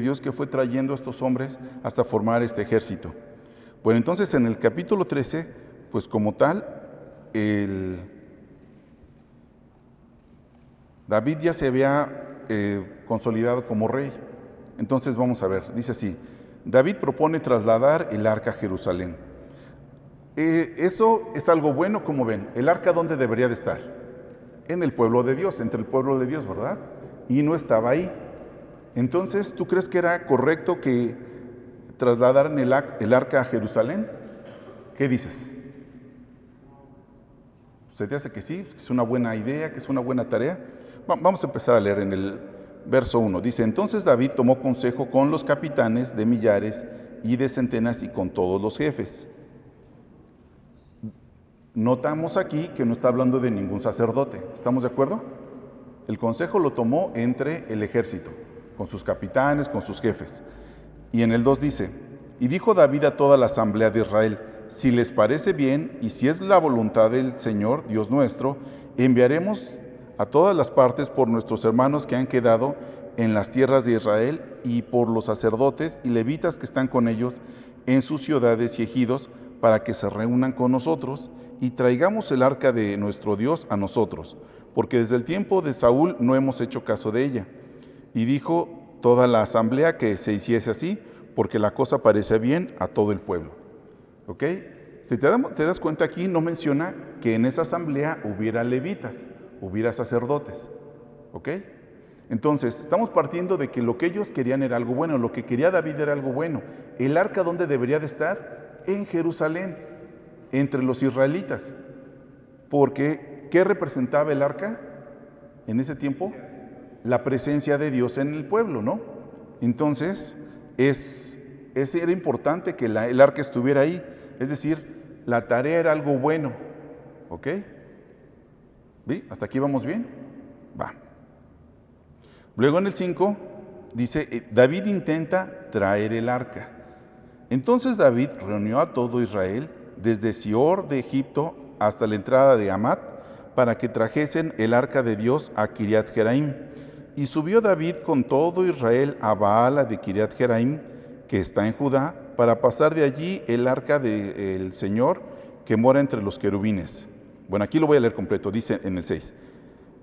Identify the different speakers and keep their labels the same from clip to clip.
Speaker 1: Dios que fue trayendo a estos hombres hasta formar este ejército. Bueno, entonces en el capítulo 13, pues como tal, David ya se había consolidado como rey. Entonces vamos a ver, dice así: David propone trasladar el arca a Jerusalén. Eso es algo bueno, como ven. ¿El arca dónde debería de estar? En el pueblo de Dios, entre el pueblo de Dios, ¿verdad? Y no estaba ahí. Entonces, ¿tú crees que era correcto que trasladaran el arca a Jerusalén? ¿Qué dices? ¿Se te hace que sí? ¿Que es una buena idea? ¿Que es una buena tarea? Vamos a empezar a leer en el verso 1. Dice: entonces David tomó consejo con los capitanes de millares y de centenas y con todos los jefes. Notamos aquí que no está hablando de ningún sacerdote. ¿Estamos de acuerdo? El consejo lo tomó entre el ejército, con sus capitanes, con sus jefes. Y en el 2 dice: y dijo David a toda la asamblea de Israel: si les parece bien y si es la voluntad del Señor Dios nuestro, enviaremos a todas las partes por nuestros hermanos que han quedado en las tierras de Israel y por los sacerdotes y levitas que están con ellos en sus ciudades y ejidos, para que se reúnan con nosotros y traigamos el arca de nuestro Dios a nosotros, porque desde el tiempo de Saúl no hemos hecho caso de ella. Y dijo toda la asamblea que se hiciese así, porque la cosa parecía bien a todo el pueblo. ¿Ok? Si te das cuenta, aquí no menciona que en esa asamblea hubiera levitas, hubiera sacerdotes. ¿Ok? Entonces, estamos partiendo de que lo que ellos querían era algo bueno, lo que quería David era algo bueno. ¿El arca dónde debería de estar? En Jerusalén, entre los israelitas. Porque, ¿qué representaba el arca en ese tiempo? La presencia de Dios en el pueblo, ¿no? Entonces, era importante que el arca estuviera ahí. Es decir, la tarea era algo bueno. ¿Ok? ¿Sí? ¿Hasta aquí vamos bien? Va. Luego en el 5 dice: David intenta traer el arca. Entonces David reunió a todo Israel, desde Sior de Egipto hasta la entrada de Hamat, para que trajesen el arca de Dios a Kiriat Jeraim. Y subió David con todo Israel a Baala de Kiriat Jeraim, que está en Judá, para pasar de allí el arca del Señor que mora entre los querubines. Bueno, aquí lo voy a leer completo, dice en el 6.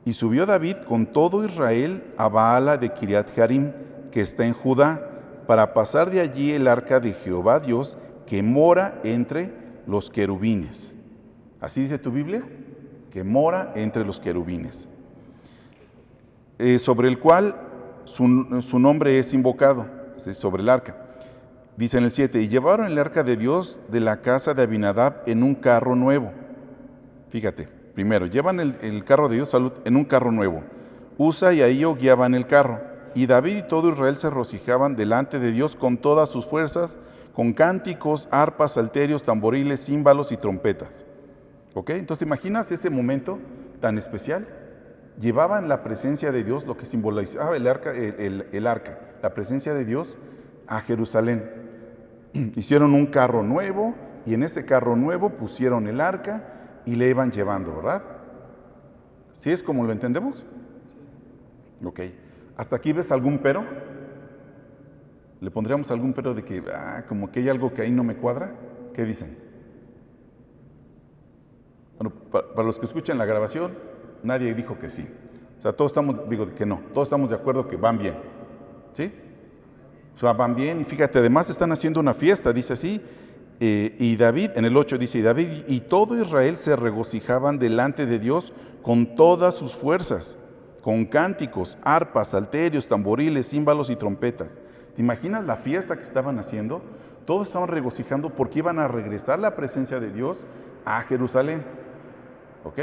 Speaker 1: Y subió David con todo Israel a Baala de Kiriat Jearim, que está en Judá, para pasar de allí el arca de Jehová Dios, que mora entre los querubines. ¿Así dice tu Biblia? Que mora entre los querubines. Sobre el cual su nombre es invocado, sobre el arca. Dice en el 7: y llevaron el arca de Dios de la casa de Abinadab en un carro nuevo. Fíjate, primero, llevan el carro de Dios en un carro nuevo. Usa y Ahío guiaban el carro, y David y todo Israel se regocijaban delante de Dios con todas sus fuerzas, con cánticos, arpas, salterios, tamboriles, címbalos y trompetas. ¿Ok? Entonces, ¿te imaginas ese momento tan especial? Llevaban la presencia de Dios, lo que simbolizaba el arca, la presencia de Dios, a Jerusalén. Hicieron un carro nuevo y en ese carro nuevo pusieron el arca y le iban llevando, ¿verdad? ¿Sí es como lo entendemos? Ok. ¿Hasta aquí ves algún pero? ¿Le pondríamos algún pero de que, como que hay algo que ahí no me cuadra? ¿Qué dicen? Bueno, para los que escuchan la grabación, nadie dijo que sí. O sea, todos estamos, digo que no, todos estamos de acuerdo que van bien. ¿Sí? O sea, van bien y fíjate, además están haciendo una fiesta, dice así. Y David, en el 8 dice: y David y todo Israel se regocijaban delante de Dios con todas sus fuerzas, con cánticos, arpas, salterios, tamboriles, címbalos y trompetas. ¿Te imaginas la fiesta que estaban haciendo? Todos estaban regocijando porque iban a regresar la presencia de Dios a Jerusalén. ¿Ok?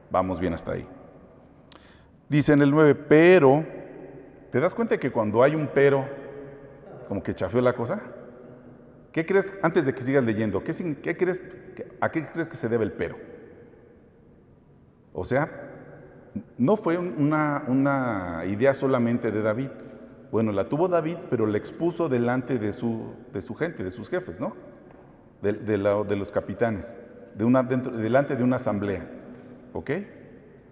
Speaker 1: Vamos bien hasta ahí. Dice en el 9, pero, ¿te das cuenta que cuando hay un pero, como que chafeó la cosa? ¿Qué crees, antes de que sigas leyendo, a qué crees que se debe el pero? O sea, no fue una idea solamente de David. Bueno, la tuvo David, pero la expuso delante de su gente, de sus jefes, ¿no? De los capitanes, delante de una asamblea. ¿Ok?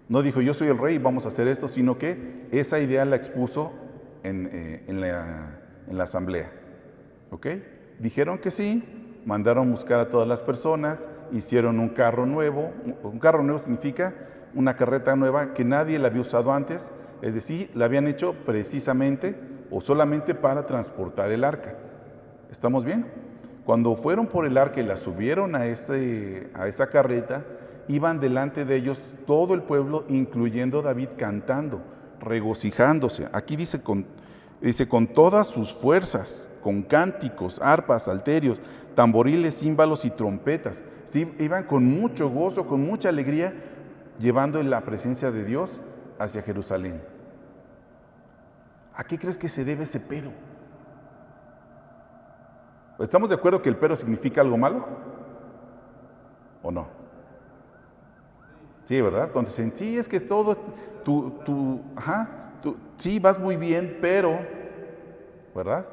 Speaker 1: No dijo: yo soy el rey y vamos a hacer esto, sino que esa idea la expuso en la asamblea. ¿Ok? Dijeron que sí, mandaron buscar a todas las personas, hicieron un carro nuevo. Un carro nuevo significa una carreta nueva que nadie la había usado antes, es decir, la habían hecho precisamente o solamente para transportar el arca. ¿Estamos bien? Cuando fueron por el arca y la subieron a esa carreta, iban delante de ellos todo el pueblo, incluyendo David, cantando, regocijándose. Aquí dice con todas sus fuerzas, con cánticos, arpas, salterios, tamboriles, címbalos y trompetas. ¿Sí? Iban con mucho gozo, con mucha alegría, llevando la presencia de Dios hacia Jerusalén. ¿A qué crees que se debe ese pero? ¿Estamos de acuerdo que el pero significa algo malo? ¿O no? Sí, ¿verdad? Cuando dicen, sí, es que es todo, sí, vas muy bien, pero, ¿verdad?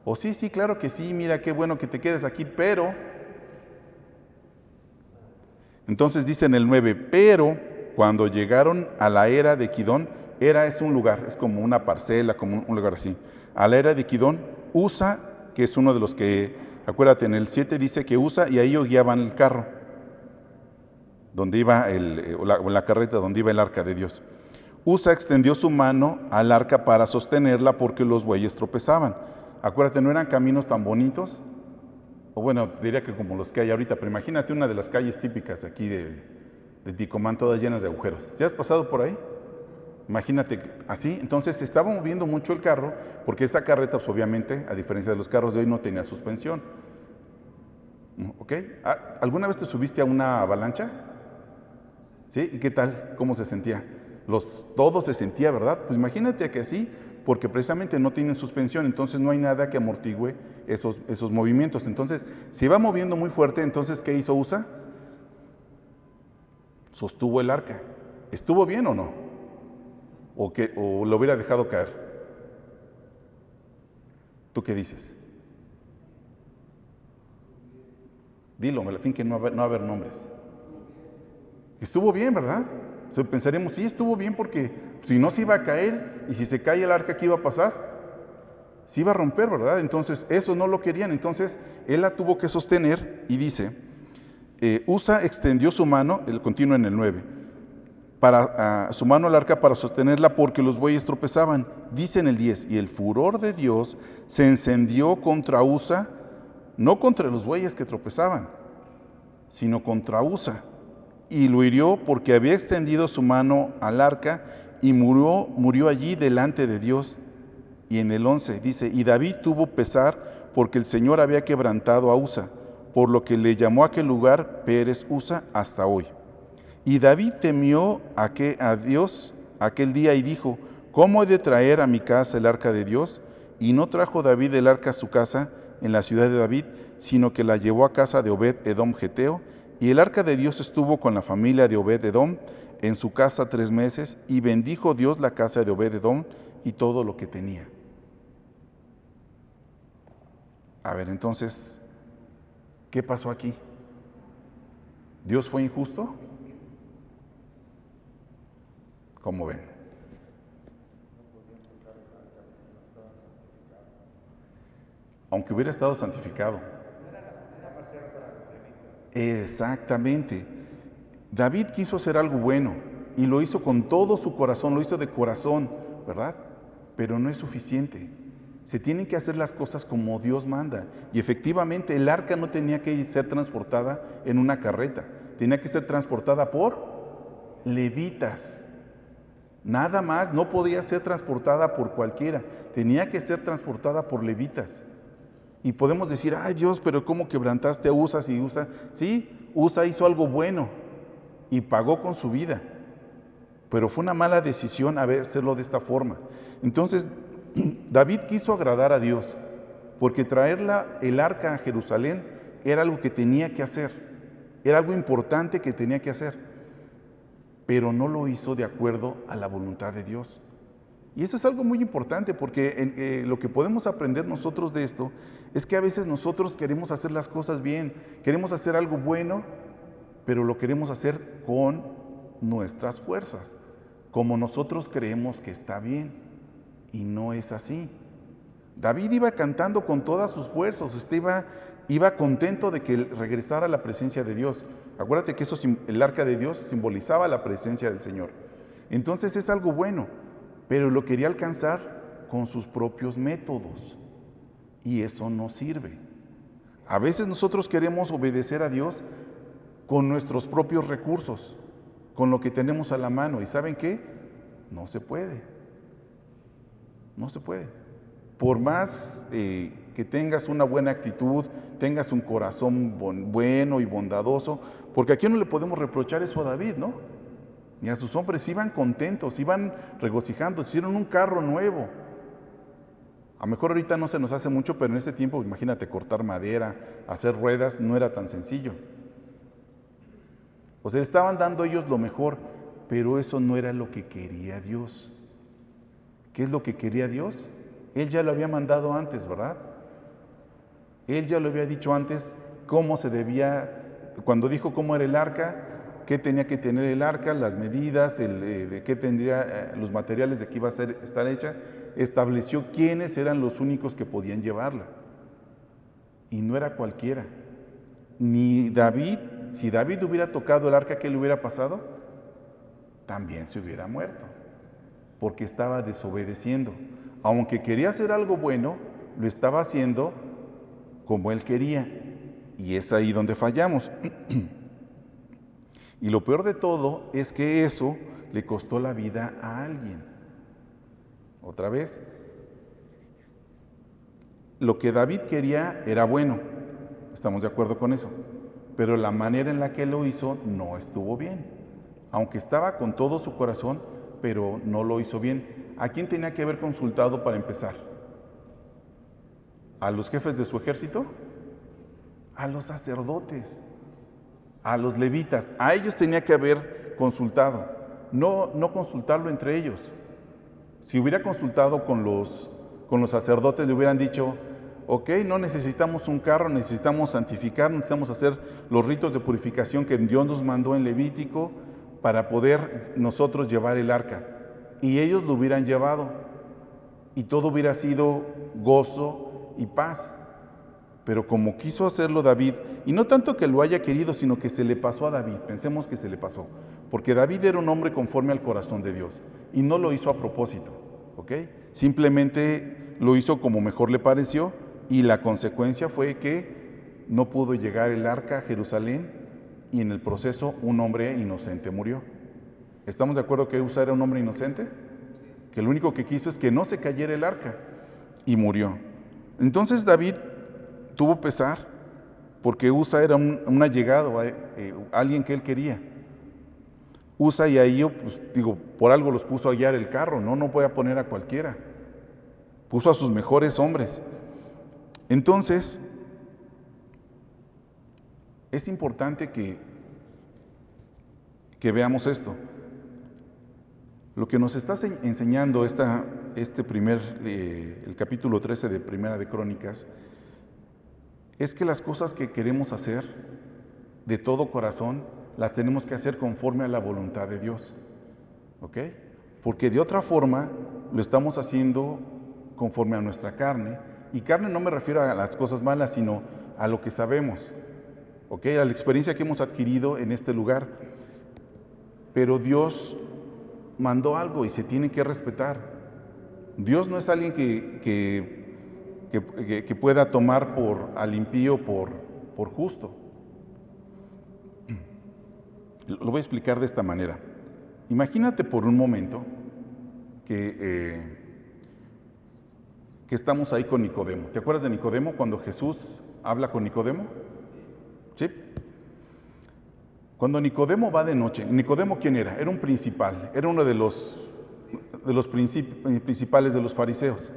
Speaker 1: O sí, sí, claro que sí, mira qué bueno que te quedes aquí, pero. Entonces dice en el 9, pero cuando llegaron a la era de Kidón, era es un lugar, es como una parcela, como un lugar así. A la era de Kidón, Usa, que es uno de los que, acuérdate, en el 7 dice que Usa, y ahí ellos guiaban el carro, donde iba o la carreta donde iba el arca de Dios. Usa extendió su mano al arca para sostenerla porque los bueyes tropezaban. Acuérdate, no eran caminos tan bonitos, o bueno, diría que como los que hay ahorita, pero imagínate una de las calles típicas aquí de Ticomán, todas llenas de agujeros. ¿Sí has pasado por ahí? Imagínate así. Entonces se estaba moviendo mucho el carro, porque esa carreta, pues, obviamente, a diferencia de los carros de hoy, no tenía suspensión. ¿Ok? ¿Alguna vez te subiste a una avalancha? ¿Sí? ¿Y qué tal? ¿Cómo se sentía? Todo se sentía, ¿verdad? Pues imagínate que así, porque precisamente no tienen suspensión, entonces no hay nada que amortigüe esos movimientos. Entonces, se iba moviendo muy fuerte, entonces, ¿qué hizo Usa? Sostuvo el arca. ¿Estuvo bien o no? ¿O lo hubiera dejado caer? ¿Tú qué dices? Dilo, a fin que no va a haber nombres. Estuvo bien, ¿verdad? Pensaríamos, sí, estuvo bien porque si no se iba a caer y si se cae el arca, ¿qué iba a pasar? Se iba a romper, ¿verdad? Entonces, eso no lo querían. Entonces, él la tuvo que sostener y dice, Usa extendió su mano, el continuo en el 9, su mano al arca para sostenerla porque los bueyes tropezaban. Dice en el 10, y el furor de Dios se encendió contra Usa, no contra los bueyes que tropezaban, sino contra Usa, y lo hirió porque había extendido su mano al arca y murió allí delante de Dios. Y en el 11 dice, y David tuvo pesar porque el Señor había quebrantado a Usa, por lo que le llamó a aquel lugar Pérez Usa hasta hoy. Y David temió a Dios aquel día y dijo, ¿cómo he de traer a mi casa el arca de Dios? Y no trajo David el arca a su casa en la ciudad de David, sino que la llevó a casa de Obed-Edom Geteo, y el arca de Dios estuvo con la familia de Obed-Edom en su casa 3 meses, y bendijo Dios la casa de Obed-Edom y todo lo que tenía. A ver, entonces, ¿qué pasó aquí? ¿Dios fue injusto? ¿Cómo ven? Aunque hubiera estado santificado. Exactamente. David quiso hacer algo bueno y lo hizo con todo su corazón, lo hizo de corazón, ¿verdad? Pero no es suficiente. Se tienen que hacer las cosas como Dios manda. Y efectivamente el arca no tenía que ser transportada en una carreta, tenía que ser transportada por levitas. Nada más, no podía ser transportada por cualquiera, tenía que ser transportada por levitas. Y podemos decir, ay Dios, pero ¿cómo quebrantaste a Usa si Usa? Sí, Usa hizo algo bueno y pagó con su vida, pero fue una mala decisión hacerlo de esta forma. Entonces, David quiso agradar a Dios, porque el arca a Jerusalén era algo que tenía que hacer, era algo importante que tenía que hacer, pero no lo hizo de acuerdo a la voluntad de Dios. Y eso es algo muy importante porque lo que podemos aprender nosotros de esto es que a veces nosotros queremos hacer las cosas bien, queremos hacer algo bueno, pero lo queremos hacer con nuestras fuerzas, como nosotros creemos que está bien. Y no es así. David iba cantando con todas sus fuerzas, iba contento de que regresara a la presencia de Dios. Acuérdate que el arca de Dios simbolizaba la presencia del Señor. Entonces es algo bueno, pero lo quería alcanzar con sus propios métodos. Y eso no sirve. A veces nosotros queremos obedecer a Dios con nuestros propios recursos, con lo que tenemos a la mano. ¿Y saben qué? No se puede. No se puede. Por más que tengas una buena actitud, tengas un corazón bueno y bondadoso, porque aquí no le podemos reprochar eso a David, ¿no? Ni a sus hombres, iban contentos, iban regocijando, hicieron un carro nuevo. A lo mejor ahorita no se nos hace mucho, pero en ese tiempo, imagínate, cortar madera, hacer ruedas, no era tan sencillo. O sea, estaban dando ellos lo mejor, pero eso no era lo que quería Dios. ¿Qué es lo que quería Dios? Él ya lo había mandado antes, ¿verdad? Él ya lo había dicho antes cómo se debía, cuando dijo cómo era el arca, qué tenía que tener el arca, las medidas, de qué tendría, los materiales de que iba a estar hecha, estableció quiénes eran los únicos que podían llevarla. Y no era cualquiera. Ni David, si David hubiera tocado el arca, ¿qué le hubiera pasado? También se hubiera muerto, porque estaba desobedeciendo. Aunque quería hacer algo bueno, lo estaba haciendo como él quería. Y es ahí donde fallamos. Y lo peor de todo es que eso le costó la vida a alguien. Otra vez, lo que David quería era bueno, estamos de acuerdo con eso, pero la manera en la que lo hizo no estuvo bien. Aunque estaba con todo su corazón, pero no lo hizo bien. ¿A quién tenía que haber consultado para empezar? ¿A los jefes de su ejército? A los sacerdotes, a los levitas. A ellos tenía que haber consultado, no consultarlo entre ellos. Si hubiera consultado con los sacerdotes, le hubieran dicho, ok, no necesitamos un carro, necesitamos santificar, necesitamos hacer los ritos de purificación que Dios nos mandó en Levítico para poder nosotros llevar el arca. Y ellos lo hubieran llevado y todo hubiera sido gozo y paz. Pero como quiso hacerlo David, y no tanto que lo haya querido, sino que se le pasó a David, pensemos que se le pasó, porque David era un hombre conforme al corazón de Dios, y no lo hizo a propósito, ¿ok? Simplemente lo hizo como mejor le pareció, y la consecuencia fue que no pudo llegar el arca a Jerusalén, y en el proceso un hombre inocente murió. ¿Estamos de acuerdo que Usa era un hombre inocente? Que lo único que quiso es que no se cayera el arca, y murió. Entonces David tuvo pesar porque Usa era un allegado, alguien que él quería. Usa y Ahío, pues digo, por algo los puso a guiar el carro, no voy a poner a cualquiera. Puso a sus mejores hombres. Entonces, es importante que veamos esto. Lo que nos está enseñando el capítulo 13 de Primera de Crónicas, es que las cosas que queremos hacer de todo corazón, las tenemos que hacer conforme a la voluntad de Dios. ¿Ok? Porque de otra forma lo estamos haciendo conforme a nuestra carne. Y carne no me refiero a las cosas malas, sino a lo que sabemos. ¿Ok? A la experiencia que hemos adquirido en este lugar. Pero Dios mandó algo y se tiene que respetar. Dios no es alguien que pueda tomar al impío por justo. Lo voy a explicar de esta manera. Imagínate por un momento que estamos ahí con Nicodemo. ¿Te acuerdas de Nicodemo cuando Jesús habla con Nicodemo? ¿Sí? Cuando Nicodemo va de noche, ¿Nicodemo quién era? Era un principal, era uno de los principales de los fariseos.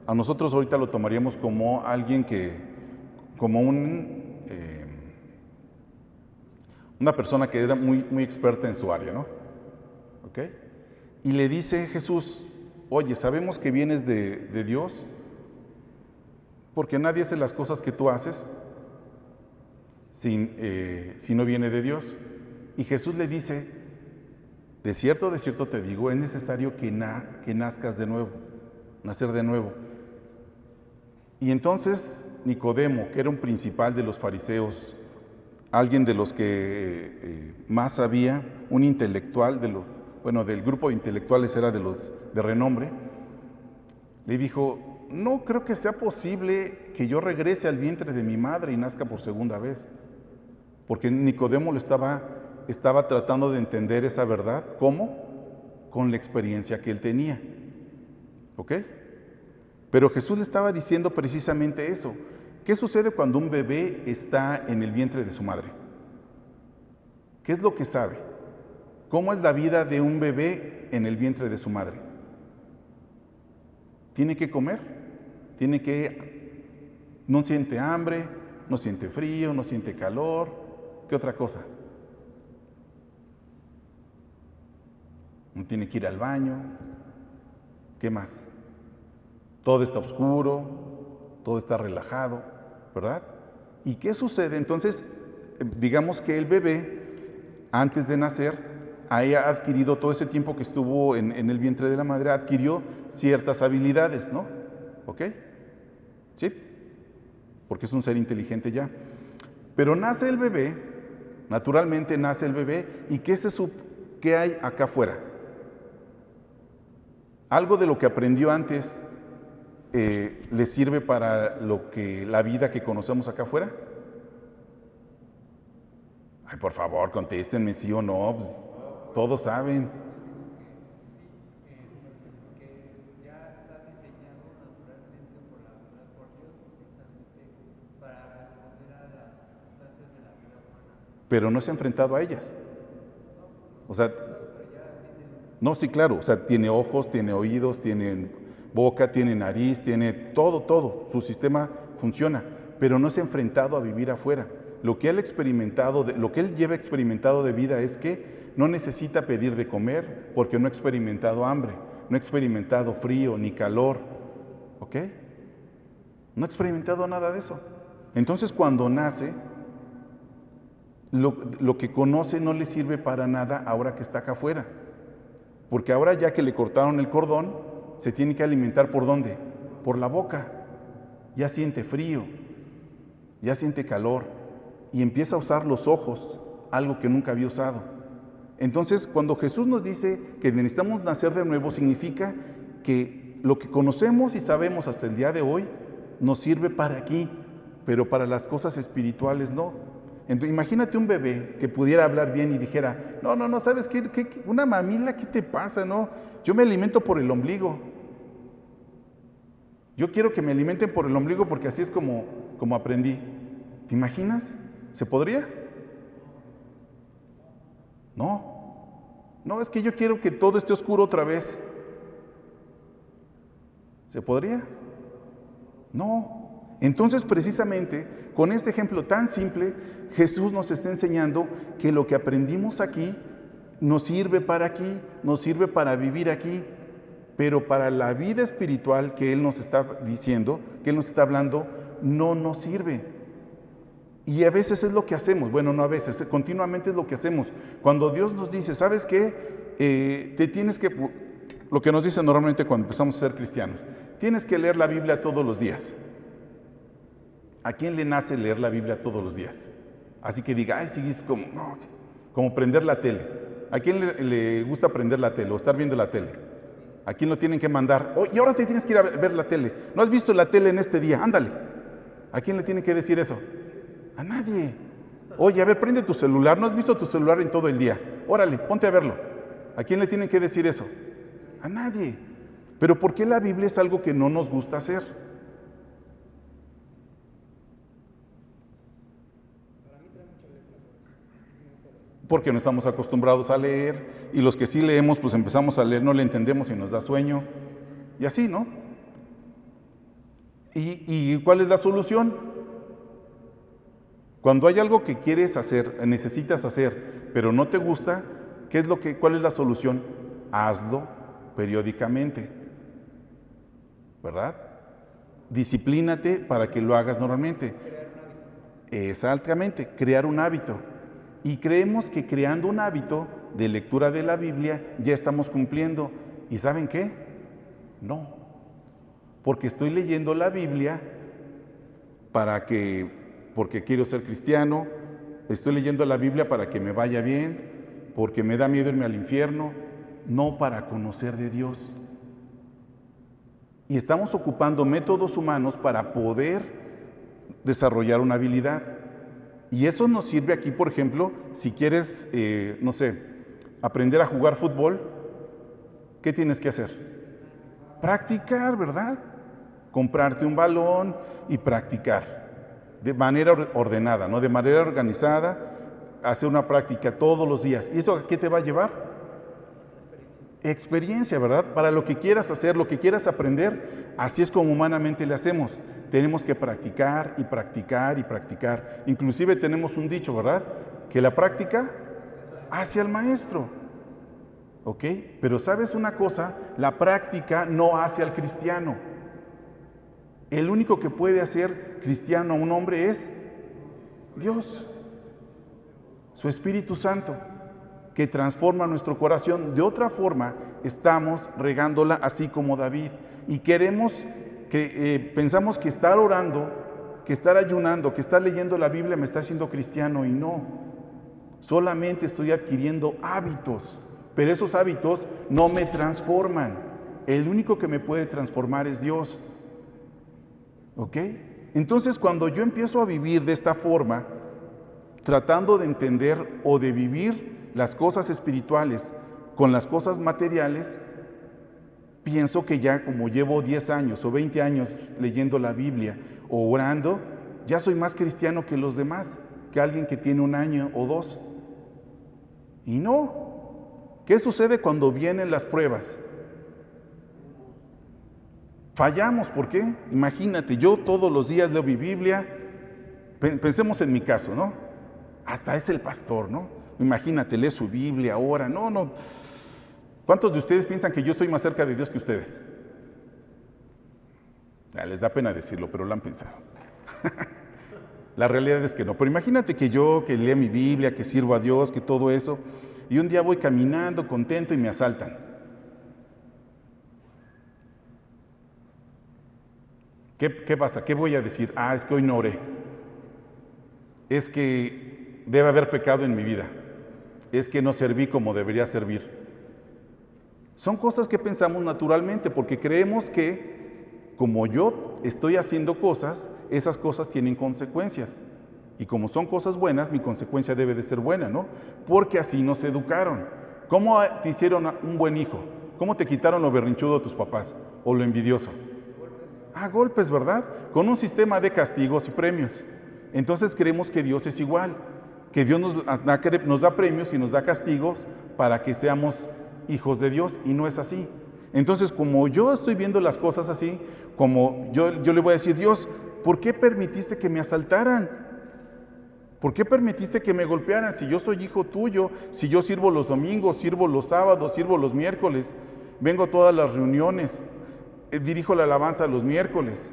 Speaker 1: A nosotros ahorita lo tomaríamos como alguien como una persona que era muy experta en su área, ¿no? ¿Ok? Y le dice Jesús, oye, sabemos que vienes de Dios, porque nadie hace las cosas que tú haces si no viene de Dios. Y Jesús le dice, de cierto te digo, es necesario que nazcas de nuevo. nacer de nuevo. Y entonces Nicodemo, que era un principal de los fariseos, alguien de los que más sabía, un intelectual del grupo de intelectuales era de los de renombre, le dijo: no creo que sea posible que yo regrese al vientre de mi madre y nazca por segunda vez. Porque Nicodemo estaba tratando de entender esa verdad. ¿Cómo? Con la experiencia que él tenía. ¿Ok? Pero Jesús le estaba diciendo precisamente eso. ¿Qué sucede cuando un bebé está en el vientre de su madre? ¿Qué es lo que sabe? ¿Cómo es la vida de un bebé en el vientre de su madre? Tiene que comer, no siente hambre, no siente frío, no siente calor. ¿Qué otra cosa? No tiene que ir al baño. ¿Qué más? Todo está oscuro, todo está relajado, ¿verdad? ¿Y qué sucede? Entonces, digamos que el bebé, antes de nacer, haya adquirido todo ese tiempo que estuvo en el vientre de la madre, adquirió ciertas habilidades, ¿no? ¿Ok? ¿Sí? Porque es un ser inteligente ya. Pero nace el bebé, naturalmente nace el bebé, ¿y qué hay acá afuera? Algo de lo que aprendió antes le sirve para la vida que conocemos acá afuera. Ay, por favor, contéstenme sí o no, pues, todos saben. Pero no se ha enfrentado a ellas. O sea, no, sí, claro, o sea, tiene ojos, tiene oídos, tiene boca, tiene nariz, tiene todo, su sistema funciona, pero no se ha enfrentado a vivir afuera. Lo que lo que él lleva experimentado de vida es que no necesita pedir de comer porque no ha experimentado hambre, no ha experimentado frío ni calor, ¿ok? No ha experimentado nada de eso. Entonces, cuando nace, lo que conoce no le sirve para nada ahora que está acá afuera. Porque ahora ya que le cortaron el cordón, se tiene que alimentar ¿por dónde? Por la boca. Ya siente frío, ya siente calor y empieza a usar los ojos, algo que nunca había usado. Entonces, cuando Jesús nos dice que necesitamos nacer de nuevo, significa que lo que conocemos y sabemos hasta el día de hoy nos sirve para aquí, pero para las cosas espirituales no. Entonces, imagínate un bebé que pudiera hablar bien y dijera: no, ¿sabes qué? Una mamila, ¿qué te pasa? No, yo me alimento por el ombligo. Yo quiero que me alimenten por el ombligo porque así es como aprendí. ¿Te imaginas? ¿Se podría? No, es que yo quiero que todo esté oscuro otra vez. ¿Se podría? No. Entonces, precisamente, con este ejemplo tan simple, Jesús nos está enseñando que lo que aprendimos aquí nos sirve para aquí, nos sirve para vivir aquí, pero para la vida espiritual que Él nos está diciendo, que Él nos está hablando, no nos sirve. Y a veces es lo que hacemos, bueno, no a veces, continuamente es lo que hacemos. Cuando Dios nos dice: ¿sabes qué? Lo que nos dice normalmente cuando empezamos a ser cristianos, tienes que leer la Biblia todos los días. ¿A quién le nace leer la Biblia todos los días? Así que diga: ay, sí, es como prender la tele. ¿A quién le gusta prender la tele o estar viendo la tele? ¿A quién lo tienen que mandar? Oh, y ahora te tienes que ir a ver la tele. ¿No has visto la tele en este día? Ándale. ¿A quién le tienen que decir eso? A nadie. Oye, a ver, prende tu celular. ¿No has visto tu celular en todo el día? Órale, ponte a verlo. ¿A quién le tienen que decir eso? A nadie. Pero ¿por qué la Biblia es algo que no nos gusta hacer? Porque no estamos acostumbrados a leer, y los que sí leemos, pues empezamos a leer, no le entendemos y nos da sueño, y así, ¿no? ¿Y cuál es la solución? Cuando hay algo que quieres hacer, necesitas hacer, pero no te gusta, ¿cuál es la solución? Hazlo periódicamente, ¿verdad? Disciplínate para que lo hagas normalmente. Exactamente, crear un hábito. Y creemos que creando un hábito de lectura de la Biblia ya estamos cumpliendo. ¿Y saben qué? No. porque estoy leyendo la Biblia porque quiero ser cristiano, estoy leyendo la Biblia para que me vaya bien, porque me da miedo irme al infierno, no para conocer de Dios. Y estamos ocupando métodos humanos para poder desarrollar una habilidad. Y eso nos sirve aquí, por ejemplo, si quieres, no sé, aprender a jugar fútbol, ¿qué tienes que hacer? Practicar, ¿verdad? Comprarte un balón y practicar de manera ordenada, ¿no? De manera organizada, hacer una práctica todos los días. ¿Y eso a qué te va a llevar? Experiencia, ¿verdad? Para lo que quieras hacer, lo que quieras aprender, así es como humanamente le hacemos. Tenemos que practicar y practicar y practicar. Inclusive tenemos un dicho, ¿verdad? Que la práctica hace al maestro. ¿Ok? Pero ¿sabes una cosa? La práctica no hace al cristiano. El único que puede hacer cristiano a un hombre es Dios, su Espíritu Santo, que transforma nuestro corazón. De otra forma, estamos regándola así como David. Y pensamos que estar orando, que estar ayunando, que estar leyendo la Biblia me está haciendo cristiano, y no. Solamente estoy adquiriendo hábitos, pero esos hábitos no me transforman. El único que me puede transformar es Dios. ¿Ok? Entonces, cuando yo empiezo a vivir de esta forma, tratando de entender o de vivir las cosas espirituales con las cosas materiales, pienso que ya como llevo 10 años o 20 años leyendo la Biblia o orando, ya soy más cristiano que los demás, que alguien que tiene 1 año o 2. Y no. ¿Qué sucede cuando vienen las pruebas? Fallamos, ¿por qué? Imagínate, yo todos los días leo mi Biblia, pensemos en mi caso, ¿no? Hasta es el pastor, ¿no? Imagínate, lee su Biblia, ora, no. ¿Cuántos de ustedes piensan que yo estoy más cerca de Dios que ustedes? Les da pena decirlo, pero lo han pensado. La realidad es que no, pero imagínate que yo, que leo mi Biblia, que sirvo a Dios, que todo eso, y un día voy caminando contento y me asaltan. ¿Qué pasa? ¿Qué voy a decir? Es que hoy no oré. Es que debe haber pecado en mi vida. Es que no serví como debería servir. Son cosas que pensamos naturalmente porque creemos que como yo estoy haciendo cosas, esas cosas tienen consecuencias. Y como son cosas buenas, mi consecuencia debe de ser buena, ¿no? Porque así nos educaron. ¿Cómo te hicieron un buen hijo? ¿Cómo te quitaron lo berrinchudo de tus papás o lo envidioso? Golpes, ¿verdad? Con un sistema de castigos y premios. Entonces creemos que Dios es igual, que Dios nos da premios y nos da castigos para que seamos hijos de Dios, y no es así. Entonces, como yo estoy viendo las cosas así, como yo le voy a decir, Dios, ¿por qué permitiste que me asaltaran? ¿Por qué permitiste que me golpearan si yo soy hijo tuyo? Si yo sirvo los domingos, sirvo los sábados, sirvo los miércoles, vengo a todas las reuniones, dirijo la alabanza los miércoles,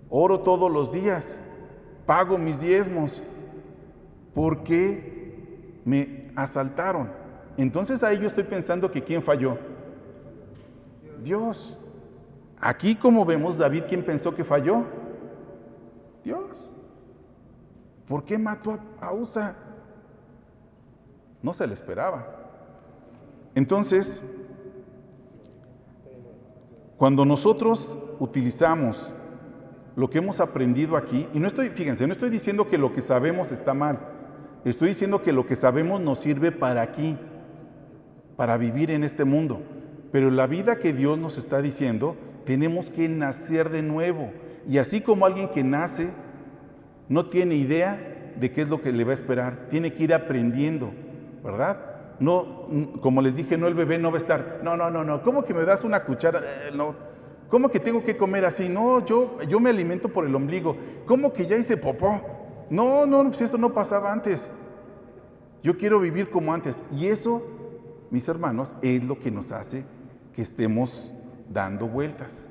Speaker 1: oro todos los días, pago mis diezmos. ¿Por qué me asaltaron? Entonces ahí yo estoy pensando que ¿quién falló? Dios. Aquí, como vemos, David, ¿quién pensó que falló? Dios. ¿Por qué mató a Usa? No se le esperaba. Entonces, cuando nosotros utilizamos lo que hemos aprendido aquí, y fíjense, no estoy diciendo que lo que sabemos está mal, estoy diciendo que lo que sabemos nos sirve para aquí, para vivir en este mundo. Pero la vida que Dios nos está diciendo, tenemos que nacer de nuevo. Y así como alguien que nace no tiene idea de qué es lo que le va a esperar, tiene que ir aprendiendo, ¿verdad? No, como les dije, no, el bebé no va a estar, no, ¿cómo que me das una cuchara? No, ¿cómo que tengo que comer así? No, yo me alimento por el ombligo. ¿Cómo que ya hice popó? No, pues esto no pasaba antes. Yo quiero vivir como antes. Y eso, mis hermanos, es lo que nos hace que estemos dando vueltas.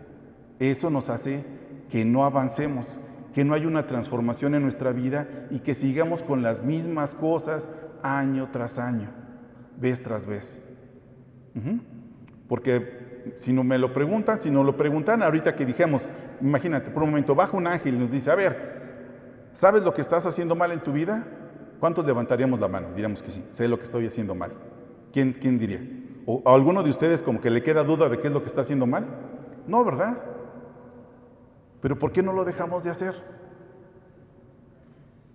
Speaker 1: Eso nos hace que no avancemos, que no haya una transformación en nuestra vida y que sigamos con las mismas cosas año tras año, vez tras vez. Porque si no me lo preguntan, si no lo preguntan, ahorita que dijimos, imagínate, por un momento baja un ángel y nos dice, a ver, ¿sabes lo que estás haciendo mal en tu vida? ¿Cuántos levantaríamos la mano? Diríamos que sí, sé lo que estoy haciendo mal. ¿Quién diría? ¿O a alguno de ustedes como que le queda duda de qué es lo que está haciendo mal? No, ¿verdad? Pero ¿por qué no lo dejamos de hacer?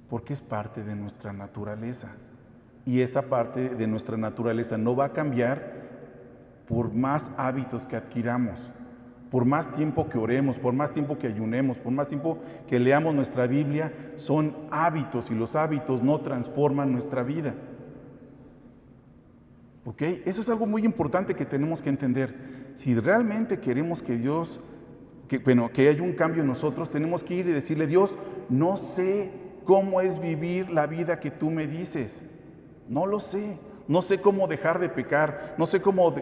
Speaker 1: Porque es parte de nuestra naturaleza. Y esa parte de nuestra naturaleza no va a cambiar por más hábitos que adquiramos, por más tiempo que oremos, por más tiempo que ayunemos, por más tiempo que leamos nuestra Biblia. Son hábitos y los hábitos no transforman nuestra vida. ¿Ok? Eso es algo muy importante que tenemos que entender. Si realmente queremos que Dios, que haya un cambio en nosotros, tenemos que ir y decirle, Dios, no sé cómo es vivir la vida que tú me dices. No lo sé. No sé cómo dejar de pecar. No sé cómo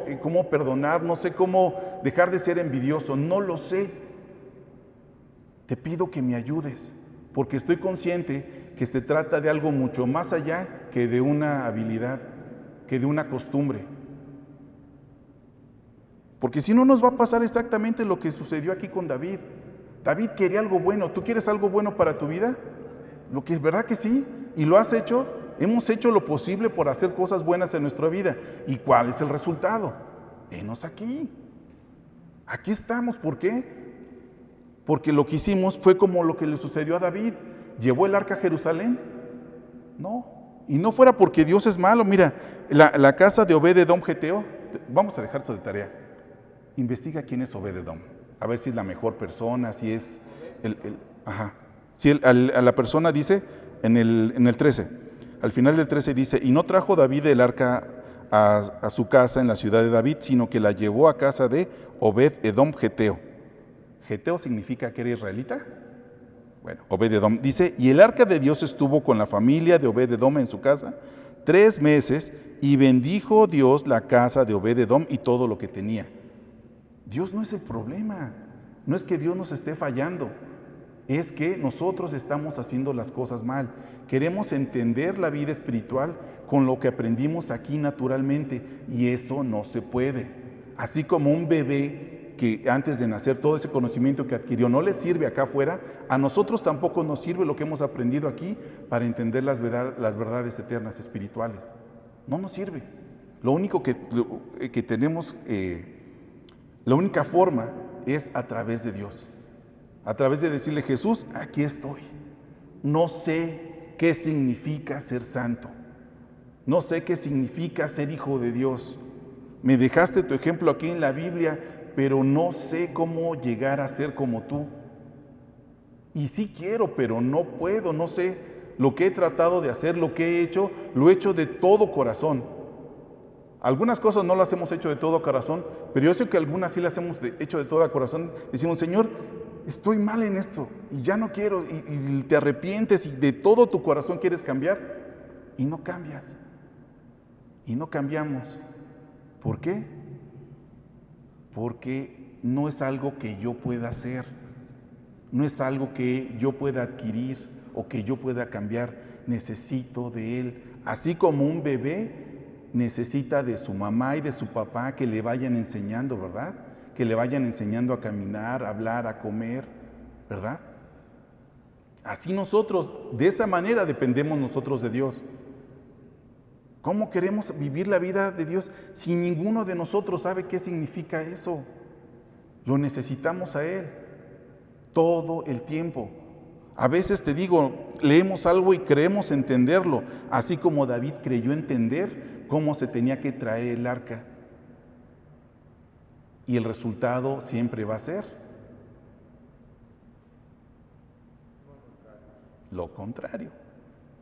Speaker 1: perdonar. No sé cómo dejar de ser envidioso. No lo sé. Te pido que me ayudes, porque estoy consciente que se trata de algo mucho más allá que de una habilidad, que de una costumbre. Porque si no nos va a pasar exactamente lo que sucedió aquí con David. David quería algo bueno. ¿Tú quieres algo bueno para tu vida? Lo que es verdad que sí. ¿Y lo has hecho? Hemos hecho lo posible por hacer cosas buenas en nuestra vida. ¿Y cuál es el resultado? Henos aquí. Aquí estamos. ¿Por qué? Porque lo que hicimos fue como lo que le sucedió a David. ¿Llevó el arca a Jerusalén? No. Y no fuera porque Dios es malo. Mira, la casa de Obed-Edom Geteo, vamos a dejar eso de tarea. Investiga quién es Obed-Edom. A ver si es la mejor persona, si es ajá. Si a la persona dice en el 13, al final del 13 dice, y no trajo David el arca a su casa en la ciudad de David, sino que la llevó a casa de Obed-Edom Geteo. ¿Geteo significa que era israelita? Bueno, Obed-Edom dice, y el arca de Dios estuvo con la familia de Obed-Edom en su casa 3 meses, y bendijo Dios la casa de Obed-Edom y todo lo que tenía. Dios no es el problema, no es que Dios nos esté fallando, es que nosotros estamos haciendo las cosas mal. Queremos entender la vida espiritual con lo que aprendimos aquí naturalmente, y eso no se puede. Así como un bebé que antes de nacer todo ese conocimiento que adquirió no le sirve acá afuera, a nosotros tampoco nos sirve lo que hemos aprendido aquí para entender las verdades eternas espirituales. No nos sirve. Lo único que tenemos, la única forma es a través de Dios. A través de decirle, Jesús, aquí estoy. No sé qué significa ser santo. No sé qué significa ser hijo de Dios. Me dejaste tu ejemplo aquí en la Biblia, pero no sé cómo llegar a ser como tú. Y sí quiero, pero no puedo, no sé. Lo que he tratado de hacer, lo que he hecho, lo he hecho de todo corazón. Algunas cosas no las hemos hecho de todo corazón, pero yo sé que algunas sí las hemos hecho de todo corazón. Decimos, Señor, estoy mal en esto y ya no quiero, y te arrepientes y de todo tu corazón quieres cambiar y no cambias. Y no cambiamos. ¿Por qué? Porque no es algo que yo pueda hacer, no es algo que yo pueda adquirir o que yo pueda cambiar. Necesito de Él. Así como un bebé necesita de su mamá y de su papá que le vayan enseñando, ¿verdad? Que le vayan enseñando a caminar, a hablar, a comer, ¿verdad? Así nosotros, de esa manera dependemos nosotros de Dios. ¿Cómo queremos vivir la vida de Dios si ninguno de nosotros sabe qué significa eso? Lo necesitamos a Él todo el tiempo. A veces te digo, leemos algo y creemos entenderlo, así como David creyó entender cómo se tenía que traer el arca. Y el resultado siempre va a ser lo contrario.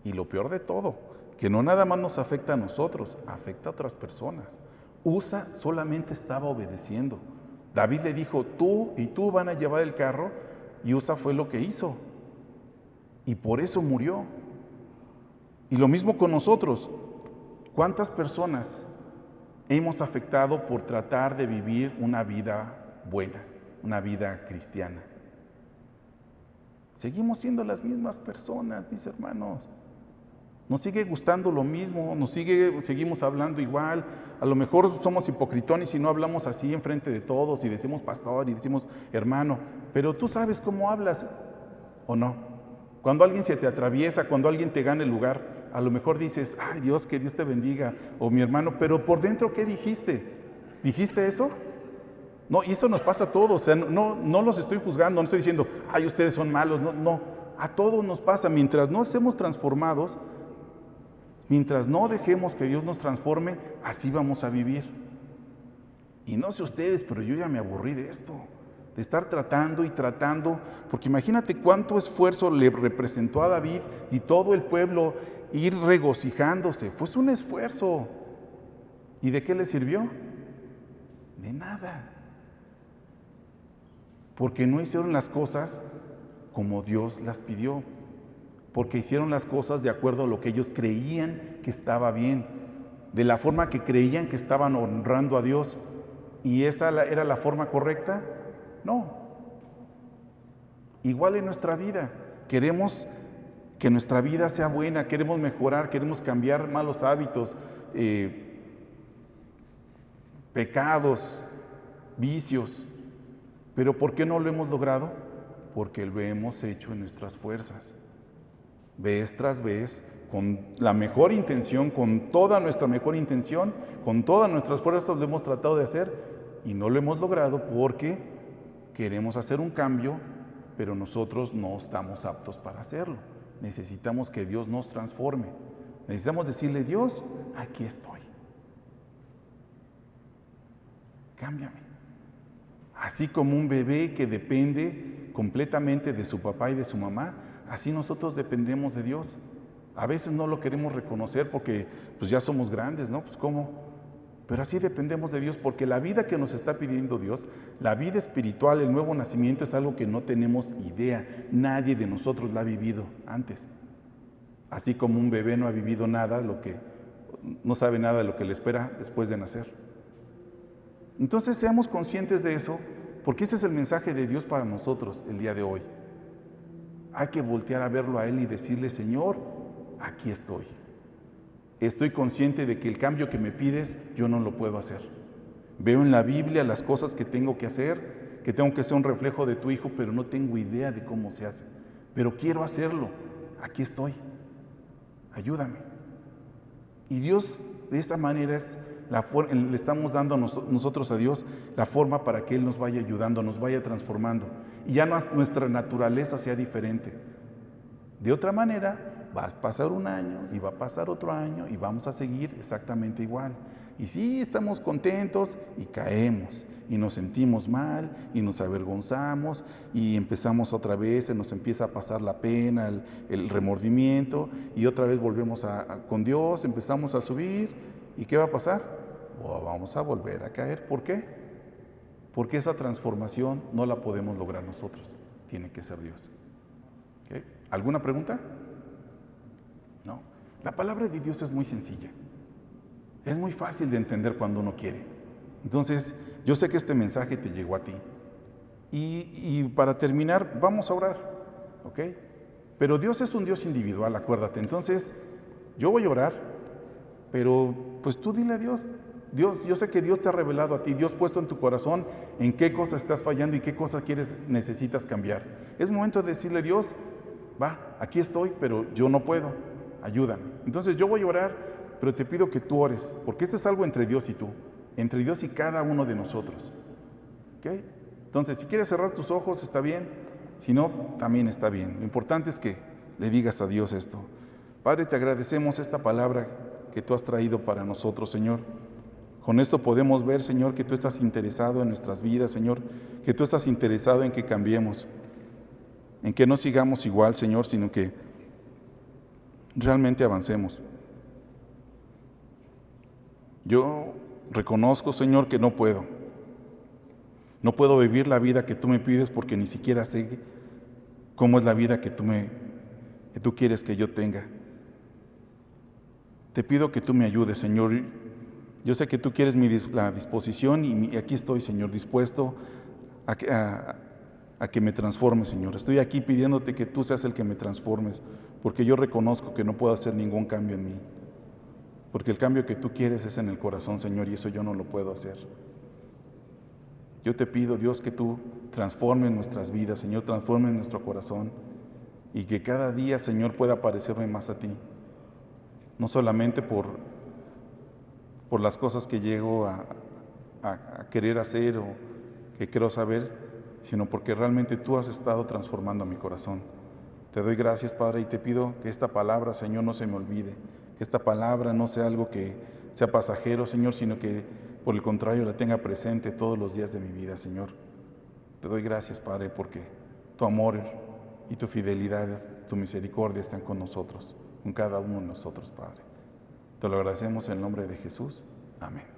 Speaker 1: Y lo peor de todo, que no nada más nos afecta a nosotros, afecta a otras personas. Usa solamente estaba obedeciendo. David le dijo, tú y tú van a llevar el carro, y Usa fue lo que hizo. Y por eso murió. Y lo mismo con nosotros. ¿Cuántas personas hemos afectado por tratar de vivir una vida buena, una vida cristiana? Seguimos siendo las mismas personas, mis hermanos. Nos sigue gustando lo mismo, seguimos hablando igual. A lo mejor somos hipocritones y no hablamos así enfrente de todos y decimos pastor y decimos hermano, pero tú sabes cómo hablas o no. Cuando alguien se te atraviesa, cuando alguien te gana el lugar, a lo mejor dices, ay Dios, que Dios te bendiga, o mi hermano, pero por dentro, ¿qué dijiste? ¿Dijiste eso? No, y eso nos pasa a todos, o sea, no los estoy juzgando, no estoy diciendo, ay, ustedes son malos, no, a todos nos pasa, mientras no seamos transformados, mientras no dejemos que Dios nos transforme, así vamos a vivir. Y no sé ustedes, pero yo ya me aburrí de esto, de estar tratando y tratando, porque imagínate cuánto esfuerzo le representó a David y todo el pueblo ir regocijándose. Fue un esfuerzo. ¿Y de qué le sirvió? De nada. Porque no hicieron las cosas como Dios las pidió. Porque hicieron las cosas de acuerdo a lo que ellos creían que estaba bien, de la forma que creían que estaban honrando a Dios. ¿Y esa era la forma correcta? No. Igual en nuestra vida, queremos que nuestra vida sea buena, queremos mejorar, queremos cambiar malos hábitos, pecados, vicios. ¿Pero por qué no lo hemos logrado? Porque lo hemos hecho en nuestras fuerzas. Vez tras vez, con la mejor intención, con toda nuestra mejor intención, con todas nuestras fuerzas lo hemos tratado de hacer y no lo hemos logrado porque queremos hacer un cambio, pero nosotros no estamos aptos para hacerlo. Necesitamos que Dios nos transforme. Necesitamos decirle, Dios, aquí estoy. Cámbiame. Así como un bebé que depende completamente de su papá y de su mamá, así nosotros dependemos de Dios. A veces no lo queremos reconocer porque pues ya somos grandes, ¿no? Pues ¿cómo? Pero así dependemos de Dios porque la vida que nos está pidiendo Dios, la vida espiritual, el nuevo nacimiento es algo que no tenemos idea. Nadie de nosotros la ha vivido antes. Así como un bebé no ha vivido nada, no sabe nada de lo que le espera después de nacer. Entonces seamos conscientes de eso, porque ese es el mensaje de Dios para nosotros el día de hoy. Hay que voltear a verlo a Él y decirle, Señor, aquí estoy. Estoy consciente de que el cambio que me pides, yo no lo puedo hacer. Veo en la Biblia las cosas que tengo que hacer, que tengo que ser un reflejo de tu Hijo, pero no tengo idea de cómo se hace. Pero quiero hacerlo. Aquí estoy. Ayúdame. Y Dios, de esa manera, le estamos dando nosotros a Dios la forma para que Él nos vaya ayudando, nos vaya transformando. Y ya nuestra naturaleza sea diferente. De otra manera, va a pasar un año y va a pasar otro año y vamos a seguir exactamente igual. Y sí, estamos contentos y caemos y nos sentimos mal y nos avergonzamos y empezamos otra vez, se nos empieza a pasar la pena, el remordimiento y otra vez volvemos con Dios, empezamos a subir y ¿qué va a pasar? Vamos a volver a caer. ¿Por qué? Porque esa transformación no la podemos lograr nosotros, tiene que ser Dios. ¿Okay? ¿Alguna pregunta? No. La palabra de Dios es muy sencilla. Es muy fácil de entender cuando uno quiere. Entonces, yo sé que este mensaje te llegó a ti. Y para terminar, vamos a orar, ¿ok? Pero Dios es un Dios individual, acuérdate. Entonces, yo voy a orar, pero pues tú dile a Dios. Dios, yo sé que Dios te ha revelado a ti, Dios ha puesto en tu corazón en qué cosas estás fallando y qué cosas necesitas cambiar. Es momento de decirle, Dios, aquí estoy, pero yo no puedo, ayúdame. Entonces yo voy a orar, pero te pido que tú ores, porque esto es algo entre Dios y tú, entre Dios y cada uno de nosotros. ¿Ok? Entonces, si quieres cerrar tus ojos, está bien, si no, también está bien. Lo importante es que le digas a Dios esto. Padre, te agradecemos esta palabra que tú has traído para nosotros, Señor. Con esto podemos ver, Señor, que tú estás interesado en nuestras vidas, Señor, que tú estás interesado en que cambiemos, en que no sigamos igual, Señor, sino que realmente avancemos. Yo reconozco, Señor, que no puedo. No puedo vivir la vida que tú me pides porque ni siquiera sé cómo es la vida que tú quieres que yo tenga. Te pido que tú me ayudes, Señor. Yo sé que tú quieres la disposición y aquí estoy, Señor, dispuesto a que me transformes, Señor. Estoy aquí pidiéndote que tú seas el que me transformes, porque yo reconozco que no puedo hacer ningún cambio en mí, porque el cambio que tú quieres es en el corazón, Señor, y eso yo no lo puedo hacer. Yo te pido, Dios, que tú transformes nuestras vidas, Señor, transformes nuestro corazón, y que cada día, Señor, pueda parecerme más a ti, no solamente por las cosas que llego a querer hacer o que quiero saber, sino porque realmente tú has estado transformando mi corazón. Te doy gracias, Padre, y te pido que esta palabra, Señor, no se me olvide, que esta palabra no sea algo que sea pasajero, Señor, sino que por el contrario la tenga presente todos los días de mi vida, Señor. Te doy gracias, Padre, porque tu amor y tu fidelidad, tu misericordia están con nosotros, con cada uno de nosotros, Padre. Te lo agradecemos en el nombre de Jesús. Amén.